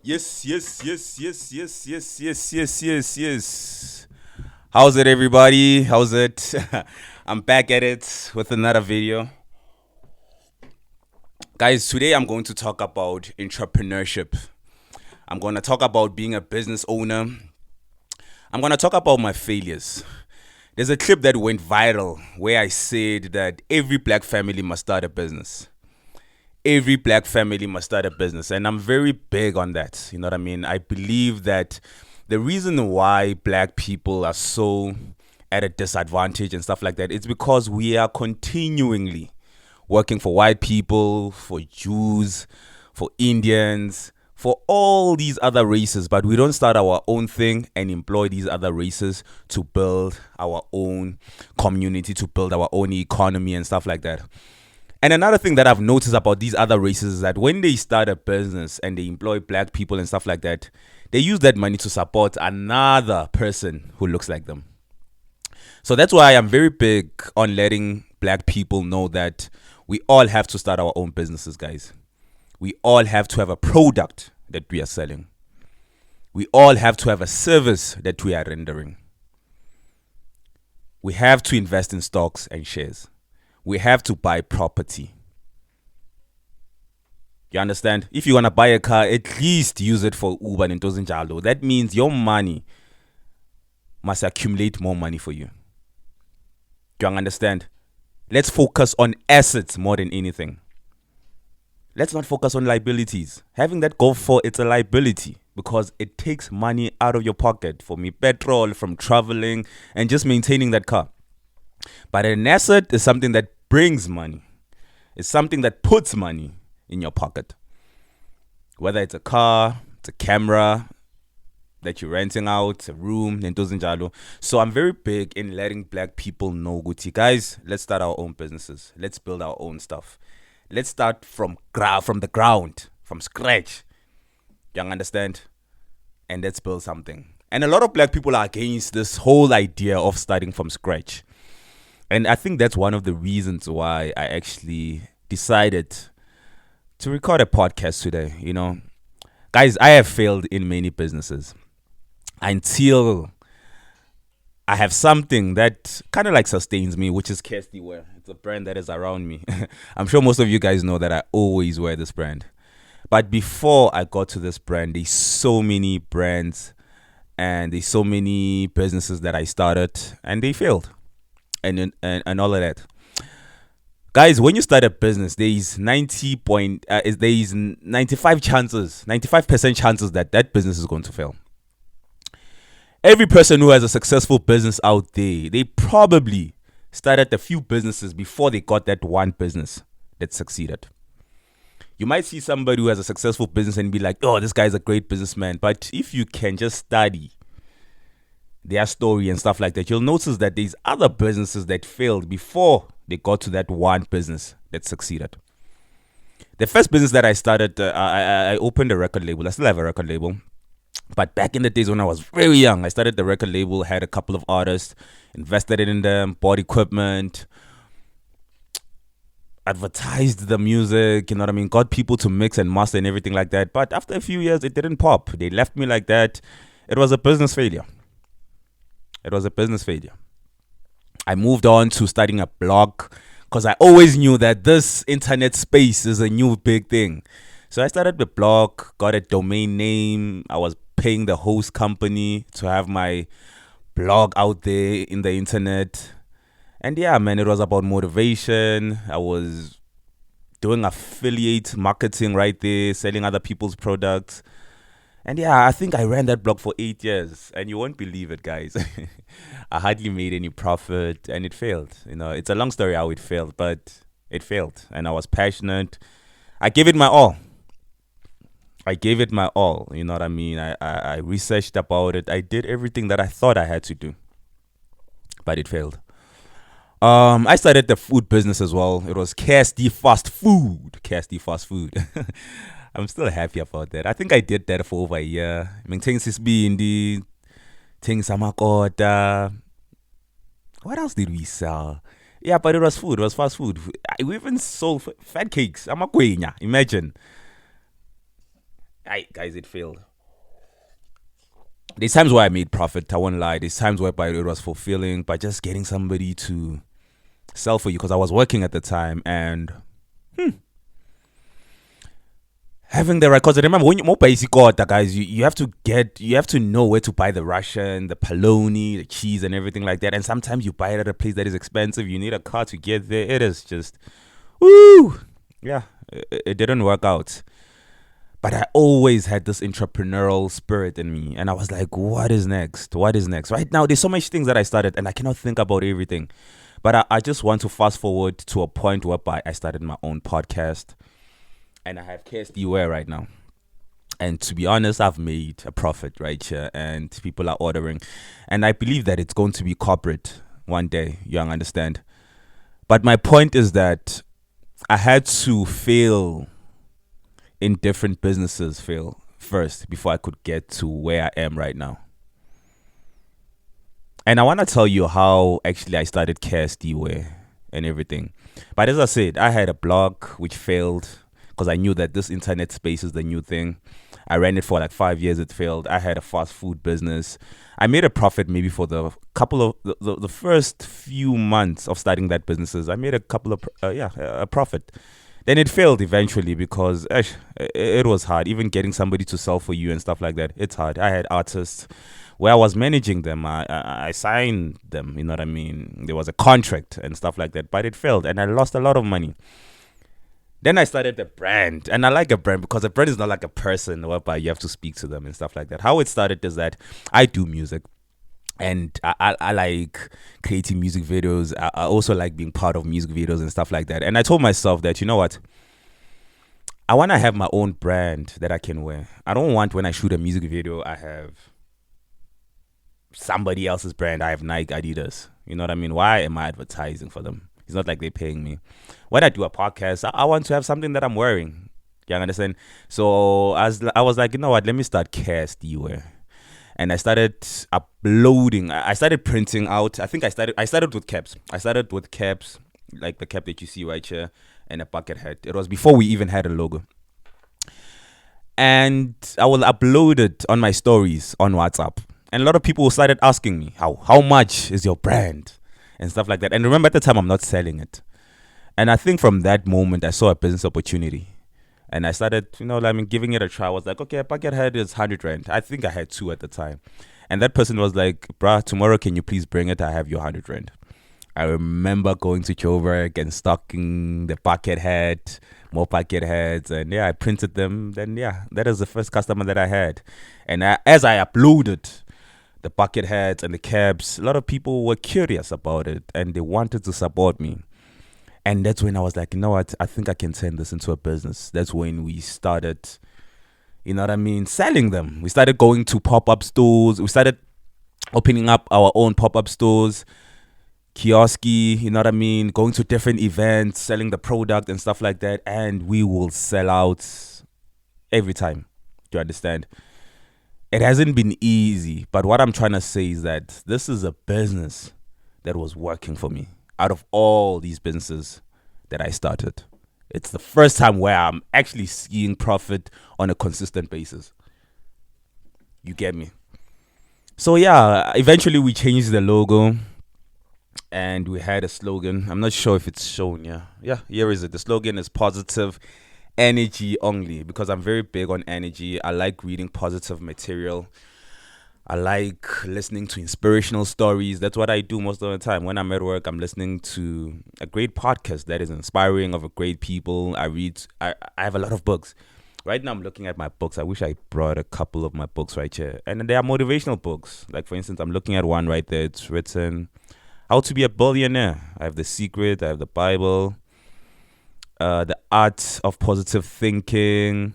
Yes. How's it, everybody? How's it? I'm back at it with another video. Guys, today I'm going to talk about entrepreneurship. I'm going to talk about being a business owner. I'm going to talk about my failures. There's a clip that went viral where I said that every black family must start a business. Every black family must start a business, and I'm very big on that. You know what I mean? I believe that the reason why black people are so at a disadvantage and stuff like that is because we are continually working for white people, for Jews, for Indians, for all these other races, but we don't start our own thing and employ these other races to build our own community, to build our own economy and stuff like that. And another thing that I've noticed about these other races is that when they start a business and they employ black people and stuff like that, they use that money to support another person who looks like them. So that's why I'm very big on letting black people know that we all have to start our own businesses, guys. We all have to have a product that we are selling. We all have to have a service that we are rendering. We have to invest in stocks and shares. We have to buy property. You understand? If you want to buy a car, at least use it for Uber and Tozinjalo. That means your money must accumulate more money for you. Do you understand? Let's focus on assets more than anything. Let's not focus on liabilities. Having that go for it's a liability because it takes money out of your pocket for me, petrol, from traveling, and just maintaining that car. But an asset is something that brings money. It's something that puts money in your pocket. Whether it's a car, it's a camera that you're renting out, a room, nentozinjalo. So I'm very big in letting black people know, Guti, guys, let's start our own businesses. Let's build our own stuff. Let's start from the ground, from scratch. You understand? And let's build something. And a lot of black people are against this whole idea of starting from scratch. And I think that's one of the reasons why I actually decided to record a podcast today. You know, guys, I have failed in many businesses until I have something that kind of like sustains me, which is Kirsty Wear. It's a brand that is around me. I'm sure most of you guys know that I always wear this brand. But before I got to this brand, there's so many brands and there's so many businesses that I started and they failed. And all of that, guys. When you start a business, there is 95 chances, 95% chances that business is going to fail. Every person who has a successful business out there, they probably started a few businesses before they got that one business that succeeded. You might see somebody who has a successful business and be like, oh, this guy's a great businessman. But if you can just study their story and stuff like that, you'll notice that there's other businesses that failed before they got to that one business that succeeded. The first business that I started, I opened a record label. I still have a record label. But back in the days when I was very young, I started the record label, had a couple of artists, invested in them, bought equipment, advertised the music, you know what I mean? Got people to mix and master and everything like that. But after a few years, it didn't pop. They left me like that. It was a business failure. I moved on to starting a blog because I always knew that this internet space is a new big thing. So I started the blog, got a domain name. I was paying the host company to have my blog out there in the internet. And yeah, man, it was about motivation. I was doing affiliate marketing right there, selling other people's products. And yeah, I think I ran that blog for 8 years. And you won't believe it, guys. I hardly made any profit and it failed. You know, it's a long story how it failed, but it failed. And I was passionate. I gave it my all. You know what I mean? I researched about it. I did everything that I thought I had to do. But it failed. I started the food business as well. It was KSD Fast Food. I'm still happy about that. I think I did that for over a year. Maintaining Sisbindi, things Samakota. What else did we sell? Yeah, but it was food. It was fast food. We even sold fat cakes. Imagine. Guys, it failed. There's times where I made profit. I won't lie. There's times where it was fulfilling, by just getting somebody to sell for you, because I was working at the time, and having the right. Because remember, when you more basic order, guys, you have to know where to buy the Russian, the polony, the cheese, and everything like that. And sometimes you buy it at a place that is expensive. You need a car to get there. It is just woo. Yeah, it didn't work out. But I always had this entrepreneurial spirit in me, and I was like, "What is next? What is next?" Right now, there's so much things that I started, and I cannot think about everything. But I just want to fast forward to a point whereby I started my own podcast, and I have KSD Wear right now. And to be honest, I've made a profit right here, and people are ordering, and I believe that it's going to be corporate one day. You understand? But my point is that I had to fail in different businesses, fail first before I could get to where I am right now. And I want to tell you how actually I started KSD Wear and everything. But as I said, I had a blog which failed because I knew that this internet space is the new thing. I ran it for like 5 years. It failed. I had a fast food business. I made a profit maybe for the couple of the first few months of starting that businesses. I made a couple of a profit. Then it failed eventually because it was hard. Even getting somebody to sell for you and stuff like that, it's hard. I had artists where I was managing them. I signed them. You know what I mean? There was a contract and stuff like that, but it failed, and I lost a lot of money. Then I started the brand, and I like a brand because a brand is not like a person whereby you have to speak to them and stuff like that. How it started is that I do music, and I like creating music videos. I also like being part of music videos and stuff like that. And I told myself that, you know what? I want to have my own brand that I can wear. I don't want when I shoot a music video, I have somebody else's brand. I have Nike, Adidas. You know what I mean? Why am I advertising for them? It's not like they're paying me. When I do a podcast, I want to have something that I'm wearing. You understand? So as I was like, you know what? Let me start KSD Wear, and I started uploading. I started printing out. I started with caps. I started with caps, like the cap that you see right here, and a bucket hat. It was before we even had a logo. And I will upload it on my stories on WhatsApp. And a lot of people started asking me, how much is your brand? And stuff like that. And remember, at the time, I'm not selling it. And I think from that moment, I saw a business opportunity. And I started, giving it a try. I was like, okay, a bucket head is 100 Rand. I think I had two at the time. And that person was like, bruh, tomorrow, can you please bring it? I have your 100 Rand. I remember going to Joburg and stocking the bucket head, more bucket heads. And yeah, I printed them. Then yeah, that is the first customer that I had. And as I uploaded the bucket hats and the cabs, a lot of people were curious about it and they wanted to support me. And that's when I was like, you know what? I think I can turn this into a business. That's when we started, selling them. We started going to pop-up stores. We started opening up our own pop-up stores, kioski, going to different events, selling the product and stuff like that. And we will sell out every time. Do you understand? It hasn't been easy, but what I'm trying to say is that this is a business that was working for me. Out of all these businesses that I started, it's the first time where I'm actually seeing profit on a consistent basis. You get me? So yeah, eventually we changed the logo and we had a slogan. I'm not sure if it's shown. Yeah, here is it. The slogan is positive energy only, because I'm very big on energy. I like reading positive material. I like listening to inspirational stories. That's what I do most of the time. When I'm at work, I'm listening to a great podcast that is inspiring, of a great people. I have a lot of books. Right now I'm looking at my books. I wish I brought a couple of my books right here. And they are motivational books. Like for instance, I'm looking at one right there. It's written How to Be a Billionaire. I have The Secret, I have the Bible, The Art of Positive Thinking.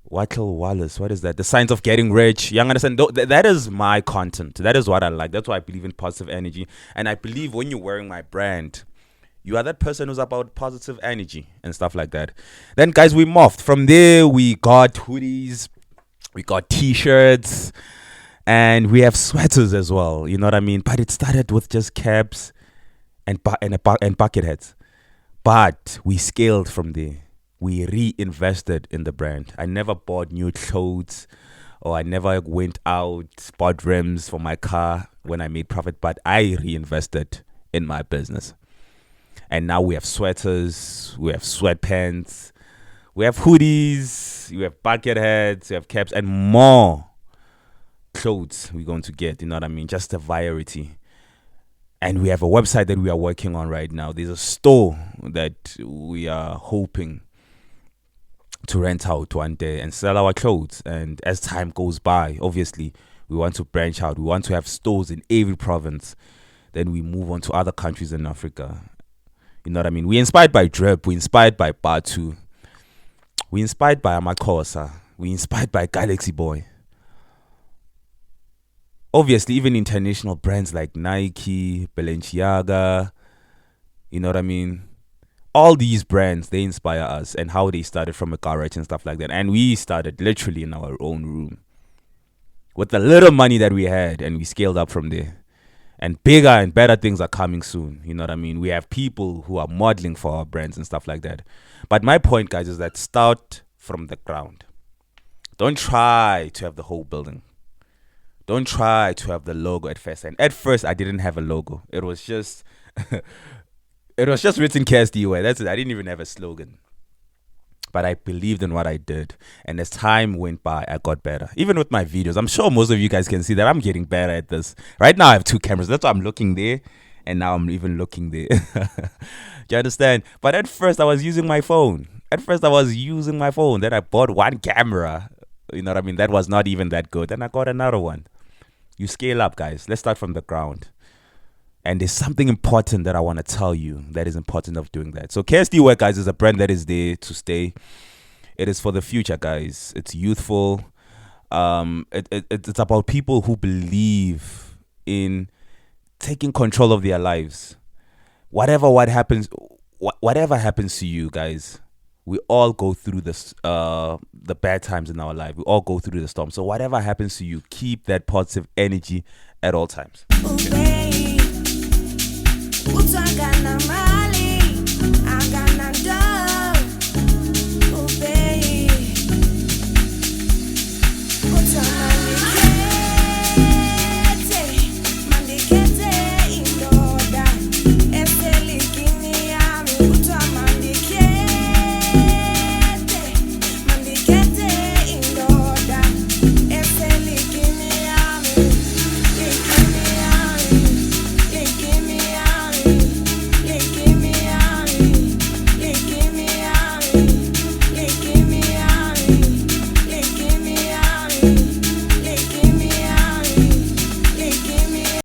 Wattle Wallace, what is that? The Science of Getting Rich. You understand? That is my content. That is what I like. That's why I believe in positive energy. And I believe when you're wearing my brand, you are that person who's about positive energy and stuff like that. Then, guys, we morphed. From there, we got hoodies, we got t-shirts, and we have sweaters as well. You know what I mean? But it started with just caps and bucket hats. But we scaled from there. we reinvested in the brand. I never bought new clothes, or I never went out, bought rims for my car when I made profit, but I reinvested in my business. And now we have sweaters, we have sweatpants, we have hoodies, we have bucket hats, we have caps, and more clothes we're going to get. You know what I mean? Just a variety. And we have a website that we are working on right now. There's a store that we are hoping to rent out one day and sell our clothes. And as time goes by, obviously, we want to branch out. We want to have stores in every province. Then we move on to other countries in Africa. You know what I mean? We're inspired by Drip. We're inspired by Batu. We're inspired by Amakosa. We're inspired by Galaxy Boy. Obviously, even international brands like Nike, Balenciaga, you know what I mean? All these brands, they inspire us, and how they started from a garage and stuff like that. And we started literally in our own room with the little money that we had, and we scaled up from there. And bigger and better things are coming soon. You know what I mean? We have people who are modeling for our brands and stuff like that. But my point, guys, is that start from the ground. Don't try to have the whole building. Don't try to have the logo at first. And at first, I didn't have a logo. It was just, it was just written KSDY. That's it. I didn't even have a slogan. But I believed in what I did. And as time went by, I got better. Even with my videos, I'm sure most of you guys can see that I'm getting better at this. Right now, I have 2 cameras. That's why I'm looking there. And now I'm even looking there. Do you understand? But at first, I was using my phone. Then I bought 1 camera. You know what I mean? That was not even that good. Then I got another one. You scale up, guys. Let's start from the ground. And there's something important that I want to tell you that is important of doing that. So KSDY, guys, is a brand that is there to stay. It is for the future, guys. It's youthful. It's about people who believe in taking control of their lives. Whatever happens to you, guys, we all go through this, the bad times in our life. We all go through the storm. So whatever happens to you, keep that positive energy at all times.